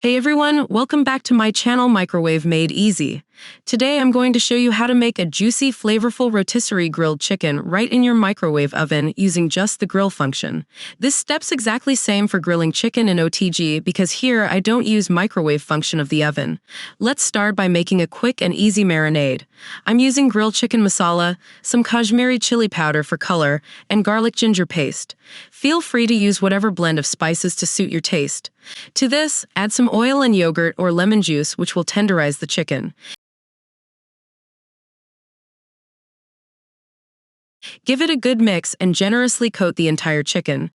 Hey everyone, welcome back to my channel Microwave Made Easy. Today I'm going to show you how to make a juicy, flavorful rotisserie grilled chicken right in your microwave oven using just the grill function. This step's exactly same for grilling chicken in OTG because here I don't use microwave function of the oven. Let's start by making a quick and easy marinade. I'm using grilled chicken masala, some Kashmiri chili powder for color, and garlic ginger paste. Feel free to use whatever blend of spices to suit your taste. To this, add some oil and yogurt or lemon juice, which will tenderize the chicken. Give it a good mix and generously coat the entire chicken.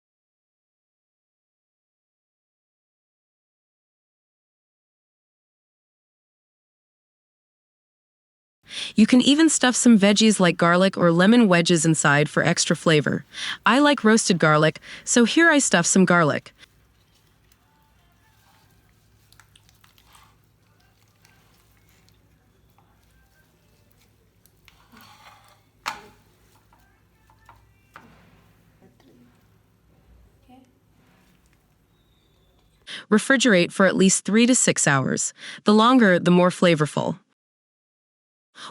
You can even stuff some veggies like garlic or lemon wedges inside for extra flavor. I like roasted garlic, so here I stuff some garlic. Refrigerate for at least 3 to 6 hours. The longer, the more flavorful.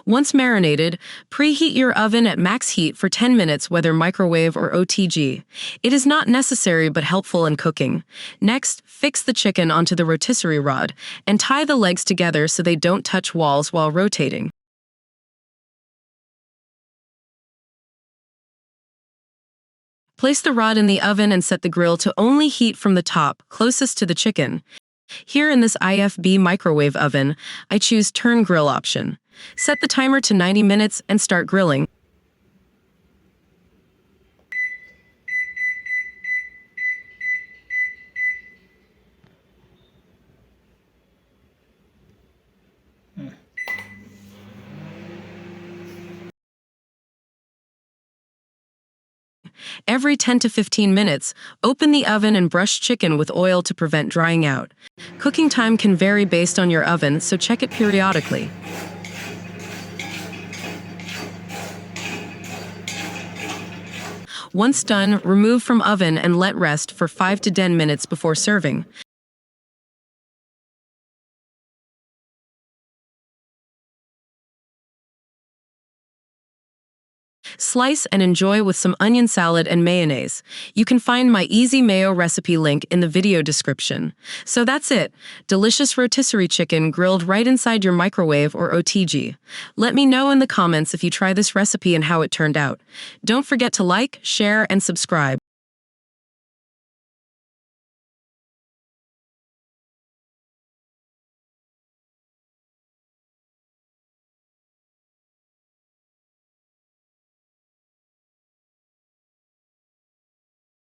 Once marinated, preheat your oven at max heat for 10 minutes, whether microwave or OTG. It is not necessary but helpful in cooking. Next, fix the chicken onto the rotisserie rod and tie the legs together so they don't touch walls while rotating. Place the rod in the oven and set the grill to only heat from the top, closest to the chicken. Here in this IFB microwave oven, I choose turn grill option. Set the timer to 90 minutes and start grilling. Every 10 to 15 minutes, open the oven and brush chicken with oil to prevent drying out. Cooking time can vary based on your oven, so check it periodically. Once done, remove from oven and let rest for 5 to 10 minutes before serving. Slice and enjoy with some onion salad and mayonnaise. You can find my easy mayo recipe link in the video description. So that's it. Delicious rotisserie chicken grilled right inside your microwave or OTG. Let me know in the comments if you try this recipe and how it turned out. Don't forget to like, share, and subscribe.